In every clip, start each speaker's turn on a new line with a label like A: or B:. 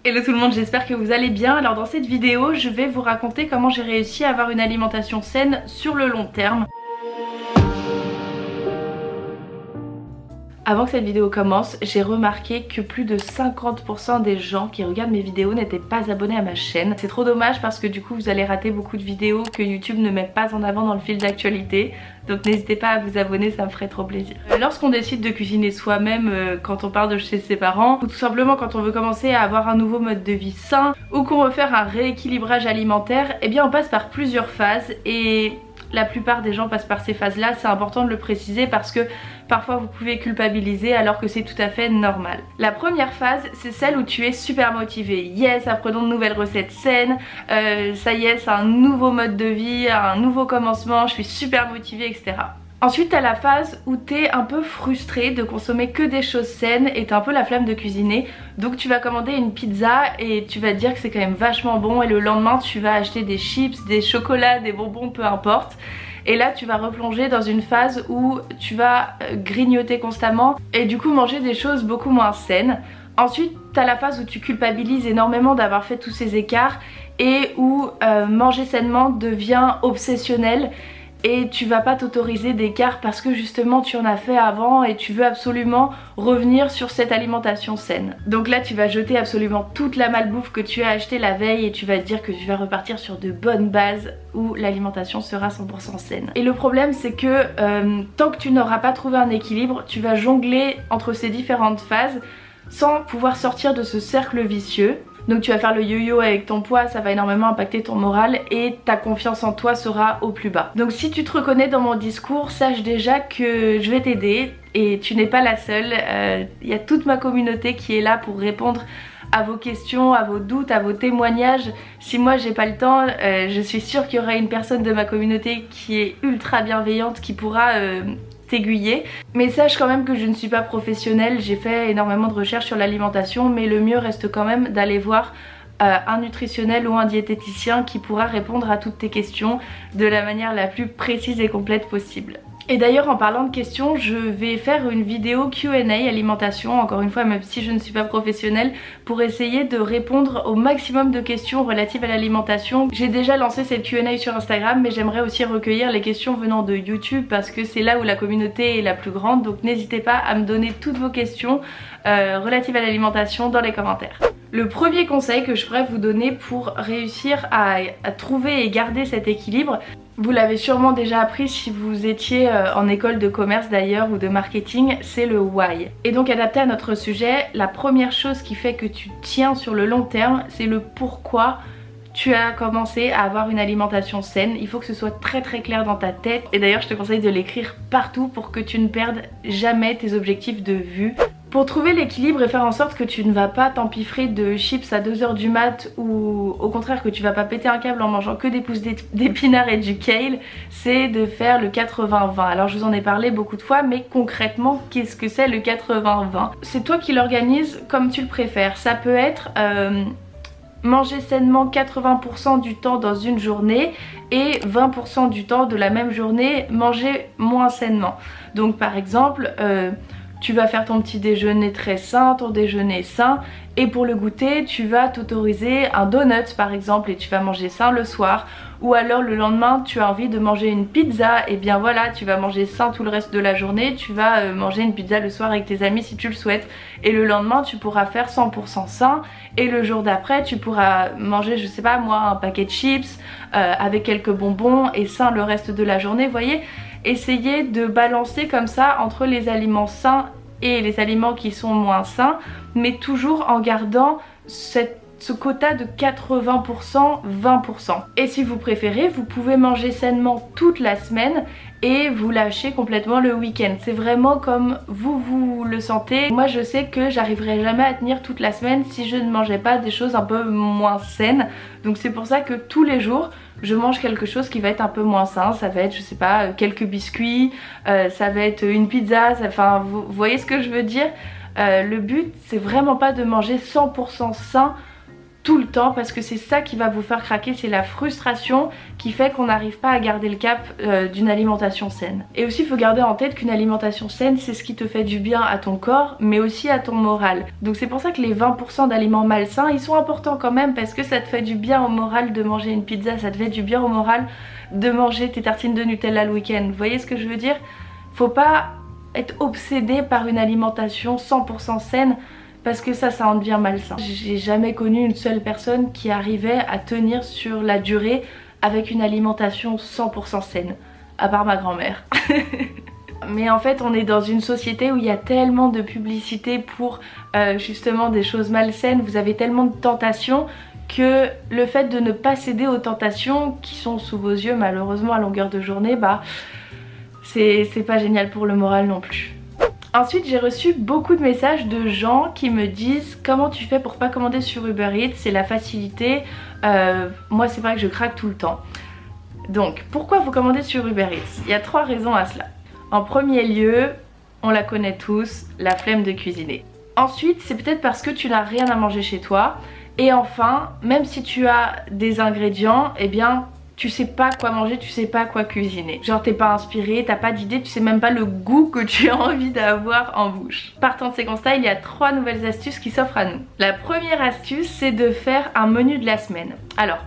A: Hello tout le monde, j'espère que vous allez bien. Alors dans cette vidéo, je vais vous raconter comment j'ai réussi à avoir une alimentation saine sur le long terme. Avant que cette vidéo commence, j'ai remarqué que plus de 50% des gens qui regardent mes vidéos n'étaient pas abonnés à ma chaîne. C'est trop dommage parce que du coup vous allez rater beaucoup de vidéos que YouTube ne met pas en avant dans le fil d'actualité. Donc n'hésitez pas à vous abonner, ça me ferait trop plaisir. Lorsqu'on décide de cuisiner soi-même quand on part de chez ses parents, ou tout simplement quand on veut commencer à avoir un nouveau mode de vie sain, ou qu'on veut faire un rééquilibrage alimentaire, eh bien on passe par plusieurs phases et la plupart des gens passent par ces phases-là, c'est important de le préciser parce que parfois vous pouvez culpabiliser alors que c'est tout à fait normal. La première phase, c'est celle où tu es super motivé. Yes, apprenons de nouvelles recettes saines, ça y est, c'est un nouveau mode de vie, un nouveau commencement, je suis super motivée, etc. Ensuite t'as la phase où t'es un peu frustré de consommer que des choses saines et t'as un peu la flemme de cuisiner. Donc tu vas commander une pizza et tu vas te dire que c'est quand même vachement bon et le lendemain tu vas acheter des chips, des chocolats, des bonbons, peu importe. Et là tu vas replonger dans une phase où tu vas grignoter constamment et du coup manger des choses beaucoup moins saines. Ensuite t'as la phase où tu culpabilises énormément d'avoir fait tous ces écarts et où manger sainement devient obsessionnel. Et tu vas pas t'autoriser d'écart parce que justement tu en as fait avant et tu veux absolument revenir sur cette alimentation saine. Donc là tu vas jeter absolument toute la malbouffe que tu as achetée la veille et tu vas te dire que tu vas repartir sur de bonnes bases où l'alimentation sera 100% saine. Et le problème c'est que tant que tu n'auras pas trouvé un équilibre, tu vas jongler entre ces différentes phases sans pouvoir sortir de ce cercle vicieux. Donc tu vas faire le yo-yo avec ton poids, ça va énormément impacter ton moral et ta confiance en toi sera au plus bas. Donc si tu te reconnais dans mon discours, sache déjà que je vais t'aider et tu n'es pas la seule. Il y a toute ma communauté qui est là pour répondre à vos questions, à vos doutes, à vos témoignages. Si moi j'ai pas le temps, je suis sûre qu'il y aura une personne de ma communauté qui est ultra bienveillante qui pourra t'aiguiller. Mais sache quand même que je ne suis pas professionnelle, j'ai fait énormément de recherches sur l'alimentation, mais le mieux reste quand même d'aller voir un nutritionnel ou un diététicien qui pourra répondre à toutes tes questions de la manière la plus précise et complète possible. Et d'ailleurs en parlant de questions, je vais faire une vidéo Q&A alimentation, encore une fois même si je ne suis pas professionnelle, pour essayer de répondre au maximum de questions relatives à l'alimentation. J'ai déjà lancé cette Q&A sur Instagram mais j'aimerais aussi recueillir les questions venant de YouTube parce que c'est là où la communauté est la plus grande, donc n'hésitez pas à me donner toutes vos questions relatives à l'alimentation dans les commentaires. Le premier conseil que je pourrais vous donner pour réussir à trouver et garder cet équilibre, vous l'avez sûrement déjà appris si vous étiez en école de commerce d'ailleurs ou de marketing, c'est le why. Et donc adapté à notre sujet, la première chose qui fait que tu tiens sur le long terme, c'est le pourquoi tu as commencé à avoir une alimentation saine. Il faut que ce soit très très clair dans ta tête. Et d'ailleurs je te conseille de l'écrire partout pour que tu ne perdes jamais tes objectifs de vue. Pour trouver l'équilibre et faire en sorte que tu ne vas pas t'empiffrer de chips à 2 h du mat ou au contraire que tu vas pas péter un câble en mangeant que des pousses d'épinards et du kale, c'est de faire le 80-20. Alors je vous en ai parlé beaucoup de fois, mais concrètement qu'est-ce que c'est le 80-20? C'est toi qui l'organises comme tu le préfères. Ça peut être manger sainement 80% du temps dans une journée et 20% du temps de la même journée manger moins sainement. Donc par exemple tu vas faire ton petit déjeuner très sain, ton déjeuner sain, et pour le goûter tu vas t'autoriser un donut par exemple et tu vas manger sain le soir. Ou alors le lendemain tu as envie de manger une pizza, et bien voilà, tu vas manger sain tout le reste de la journée, tu vas manger une pizza le soir avec tes amis si tu le souhaites. Et le lendemain tu pourras faire 100% sain, et le jour d'après tu pourras manger, je sais pas moi, un paquet de chips avec quelques bonbons et sain le reste de la journée, vous voyez. Essayez de balancer comme ça entre les aliments sains et les aliments qui sont moins sains, mais toujours en gardant ce quota de 80%, 20%. Et si vous préférez, vous pouvez manger sainement toute la semaine et vous lâchez complètement le week-end. C'est vraiment comme vous le sentez. Moi je sais que j'arriverai jamais à tenir toute la semaine si je ne mangeais pas des choses un peu moins saines. Donc c'est pour ça que tous les jours je mange quelque chose qui va être un peu moins sain. Ça va être, je sais pas, quelques biscuits, ça va être une pizza, enfin vous voyez ce que je veux dire. Le but c'est vraiment pas de manger 100% sain tout le temps, parce que c'est ça qui va vous faire craquer, c'est la frustration qui fait qu'on n'arrive pas à garder le cap d'une alimentation saine. Et aussi il faut garder en tête qu'une alimentation saine, c'est ce qui te fait du bien à ton corps mais aussi à ton moral. Donc c'est pour ça que les 20% d'aliments malsains, ils sont importants quand même, parce que ça te fait du bien au moral de manger une pizza, ça te fait du bien au moral de manger tes tartines de Nutella le week-end. Vous voyez ce que je veux dire? Faut pas être obsédé par une alimentation 100% saine, parce que ça en devient malsain. J'ai jamais connu une seule personne qui arrivait à tenir sur la durée avec une alimentation 100% saine, à part ma grand-mère. Mais en fait on est dans une société où il y a tellement de publicité pour justement des choses malsaines, vous avez tellement de tentations que le fait de ne pas céder aux tentations qui sont sous vos yeux malheureusement à longueur de journée, bah c'est pas génial pour le moral non plus. Ensuite j'ai reçu beaucoup de messages de gens qui me disent comment tu fais pour pas commander sur Uber Eats, c'est la facilité, moi c'est vrai que je craque tout le temps. Donc pourquoi vous commandez sur Uber Eats? Il y a 3 raisons à cela. En premier lieu, on la connaît tous, la flemme de cuisiner. Ensuite c'est peut-être parce que tu n'as rien à manger chez toi. Et enfin, même si tu as des ingrédients, eh bien tu sais pas quoi manger, tu sais pas quoi cuisiner. Genre t'es pas inspiré, t'as pas d'idée, tu sais même pas le goût que tu as envie d'avoir en bouche. Partant de ces constats, il y a 3 nouvelles astuces qui s'offrent à nous. La première astuce, c'est de faire un menu de la semaine. Alors,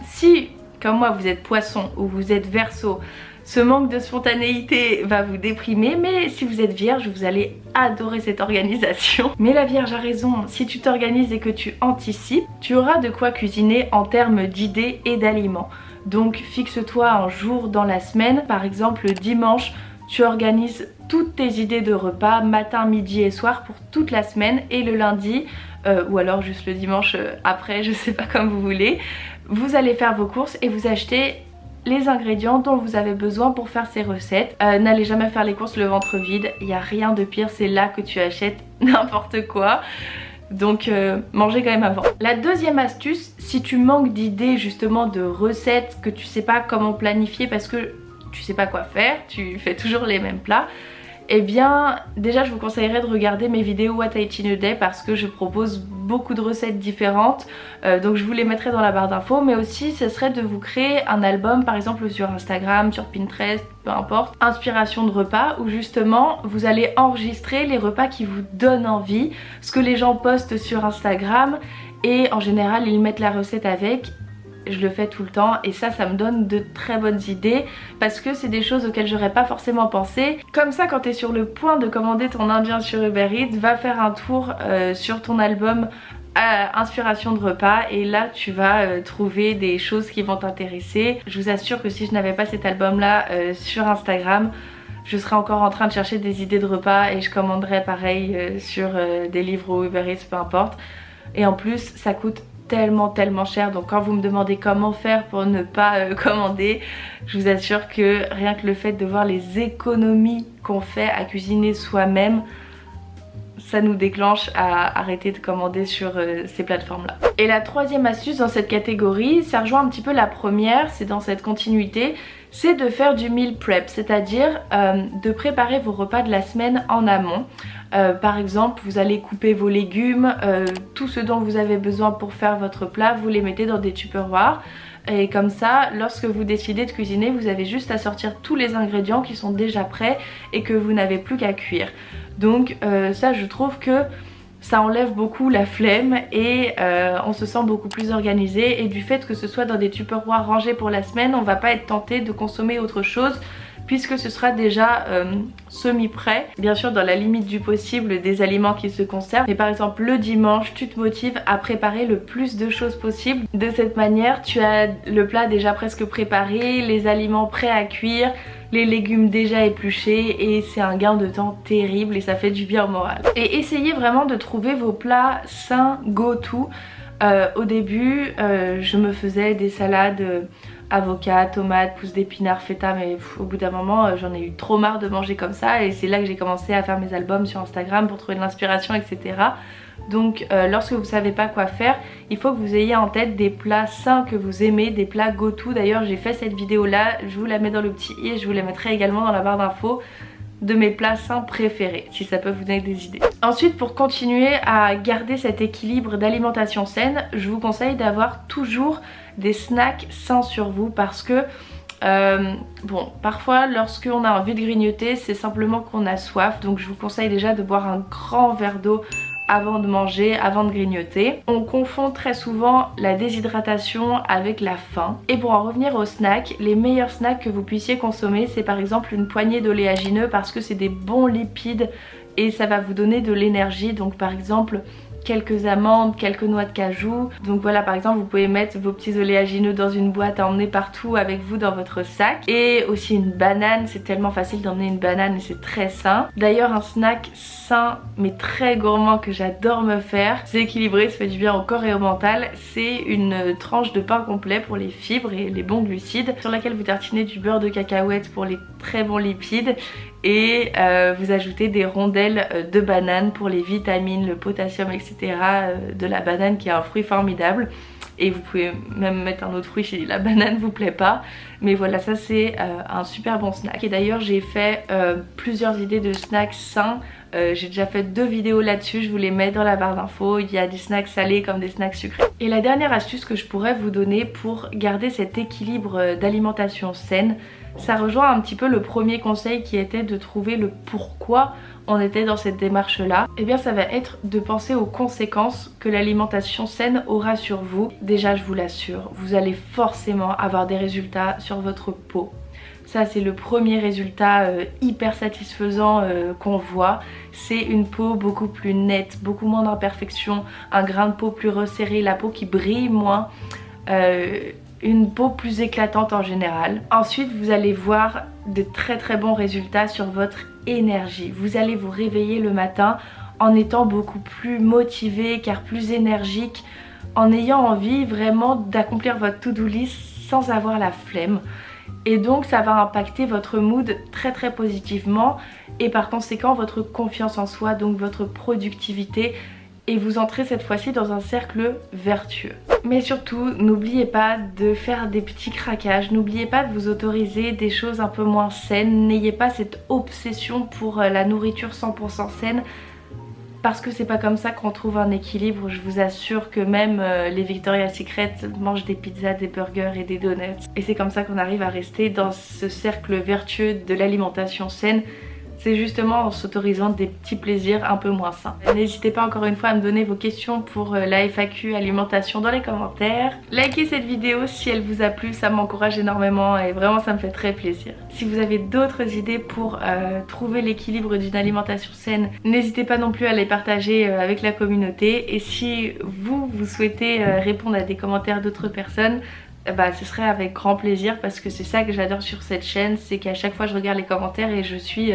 A: si comme moi vous êtes poisson ou vous êtes verseau, ce manque de spontanéité va vous déprimer, mais si vous êtes vierge, vous allez adorer cette organisation. Mais la vierge a raison, si tu t'organises et que tu anticipes, tu auras de quoi cuisiner en termes d'idées et d'aliments. Donc fixe-toi un jour dans la semaine, par exemple le dimanche, tu organises toutes tes idées de repas, matin, midi et soir pour toute la semaine, et le lundi, ou alors juste le dimanche après, je sais pas comme vous voulez, vous allez faire vos courses et vous achetez les ingrédients dont vous avez besoin pour faire ces recettes. N'allez jamais faire les courses le ventre vide, il n'y a rien de pire, c'est là que tu achètes n'importe quoi. Donc mangez quand même avant. La deuxième astuce, si tu manques d'idées justement de recettes, que tu sais pas comment planifier parce que tu sais pas quoi faire, tu fais toujours les mêmes plats, eh bien déjà je vous conseillerais de regarder mes vidéos What I Eat in a Day parce que je propose beaucoup de recettes différentes, donc je vous les mettrai dans la barre d'infos. Mais aussi ce serait de vous créer un album par exemple sur Instagram, sur Pinterest, peu importe, inspiration de repas, où justement vous allez enregistrer les repas qui vous donnent envie, ce que les gens postent sur Instagram, et en général ils mettent la recette avec. Je le fais tout le temps et ça me donne de très bonnes idées parce que c'est des choses auxquelles j'aurais pas forcément pensé. Comme ça, quand tu es sur le point de commander ton indien sur Uber Eats, va faire un tour sur ton album inspiration de repas et là tu vas trouver des choses qui vont t'intéresser. Je vous assure que si je n'avais pas cet album là sur Instagram, je serais encore en train de chercher des idées de repas et je commanderais pareil sur des livres ou Uber Eats, peu importe. Et en plus ça coûte tellement cher, donc quand vous me demandez comment faire pour ne pas commander, je vous assure que rien que le fait de voir les économies qu'on fait à cuisiner soi-même, ça nous déclenche à arrêter de commander sur ces plateformes là. Et la troisième astuce dans cette catégorie, ça rejoint un petit peu la première, c'est dans cette continuité, c'est de faire du meal prep, c'est-à-dire de préparer vos repas de la semaine en amont. Par exemple, vous allez couper vos légumes, tout ce dont vous avez besoin pour faire votre plat, vous les mettez dans des tupperwares. Et comme ça, lorsque vous décidez de cuisiner, vous avez juste à sortir tous les ingrédients qui sont déjà prêts et que vous n'avez plus qu'à cuire. Donc ça, je trouve que ça enlève beaucoup la flemme et on se sent beaucoup plus organisé. Et du fait que ce soit dans des tupperwares rangés pour la semaine, on va pas être tenté de consommer autre chose puisque ce sera déjà semi-prêt. Bien sûr dans la limite du possible des aliments qui se conservent. Mais par exemple le dimanche, tu te motives à préparer le plus de choses possible. De cette manière, tu as le plat déjà presque préparé, les aliments prêts à cuire, les légumes déjà épluchés et c'est un gain de temps terrible et ça fait du bien au moral. Et essayez vraiment de trouver vos plats sains go-to. Au début, je me faisais des salades avocat, tomate, pousses d'épinards, feta, mais au bout d'un moment j'en ai eu trop marre de manger comme ça et c'est là que j'ai commencé à faire mes albums sur Instagram pour trouver de l'inspiration, etc. Donc lorsque vous savez pas quoi faire, il faut que vous ayez en tête des plats sains que vous aimez, des plats go-to. D'ailleurs j'ai fait cette vidéo là, je vous la mets dans le petit i et je vous la mettrai également dans la barre d'infos. de mes plats sains préférés, si ça peut vous donner des idées. Ensuite, pour continuer à garder cet équilibre d'alimentation saine, je vous conseille d'avoir toujours des snacks sains sur vous parce que bon, parfois lorsqu'on a envie de grignoter, c'est simplement qu'on a soif, donc je vous conseille déjà de boire un grand verre d'eau avant de manger, avant de grignoter. On confond très souvent la déshydratation avec la faim. Et pour en revenir aux snacks, les meilleurs snacks que vous puissiez consommer, c'est par exemple une poignée d'oléagineux parce que c'est des bons lipides et ça va vous donner de l'énergie. Donc par exemple quelques amandes, quelques noix de cajou. Donc voilà, par exemple vous pouvez mettre vos petits oléagineux dans une boîte à emmener partout avec vous dans votre sac. Et aussi une banane, c'est tellement facile d'emmener une banane et c'est très sain. D'ailleurs un snack sain mais très gourmand que j'adore me faire, c'est équilibré, ça fait du bien au corps et au mental, c'est une tranche de pain complet pour les fibres et les bons glucides, sur laquelle vous tartinez du beurre de cacahuète pour les très bons lipides et vous ajoutez des rondelles de banane pour les vitamines, le potassium, etc. De la banane qui est un fruit formidable. Et vous pouvez même mettre un autre fruit si la banane vous plaît pas. Mais voilà, ça c'est un super bon snack. Et d'ailleurs j'ai fait plusieurs idées de snacks sains. J'ai déjà fait 2 vidéos là-dessus, je vous les mets dans la barre d'infos. Il y a des snacks salés comme des snacks sucrés. Et la dernière astuce que je pourrais vous donner pour garder cet équilibre d'alimentation saine, ça rejoint un petit peu le premier conseil qui était de trouver le pourquoi on était dans cette démarche là. Et bien ça va être de penser aux conséquences que l'alimentation saine aura sur vous. Déjà je vous l'assure, vous allez forcément avoir des résultats sur votre peau. Ça c'est le premier résultat hyper satisfaisant qu'on voit. C'est une peau beaucoup plus nette, beaucoup moins d'imperfections, un grain de peau plus resserré, la peau qui brille moins, une peau plus éclatante en général. Ensuite vous allez voir de très bons résultats sur votre énergie. Vous allez vous réveiller le matin en étant beaucoup plus motivé car plus énergique, en ayant envie vraiment d'accomplir votre to-do list sans avoir la flemme. Et donc ça va impacter votre mood très positivement et par conséquent votre confiance en soi, donc votre productivité, et vous entrez cette fois-ci dans un cercle vertueux. Mais surtout, n'oubliez pas de faire des petits craquages, n'oubliez pas de vous autoriser des choses un peu moins saines, n'ayez pas cette obsession pour la nourriture 100% saine, parce que c'est pas comme ça qu'on trouve un équilibre. Je vous assure que même les Victoria's Secret mangent des pizzas, des burgers et des donuts. Et c'est comme ça qu'on arrive à rester dans ce cercle vertueux de l'alimentation saine. C'est justement en s'autorisant des petits plaisirs un peu moins sains. N'hésitez pas encore une fois à me donner vos questions pour la FAQ alimentation dans les commentaires. Likez cette vidéo si elle vous a plu, ça m'encourage énormément et vraiment ça me fait très plaisir. Si vous avez d'autres idées pour trouver l'équilibre d'une alimentation saine, n'hésitez pas non plus à les partager avec la communauté. Et si vous souhaitez répondre à des commentaires d'autres personnes, bah, ce serait avec grand plaisir parce que c'est ça que j'adore sur cette chaîne, c'est qu'à chaque fois je regarde les commentaires et je suis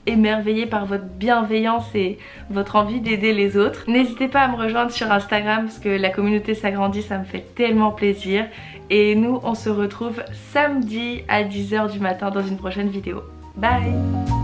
A: émerveillée par votre bienveillance et votre envie d'aider les autres. N'hésitez pas à me rejoindre sur Instagram parce que la communauté s'agrandit, ça me fait tellement plaisir. Et nous on se retrouve samedi à 10 h du matin dans une prochaine vidéo. Bye!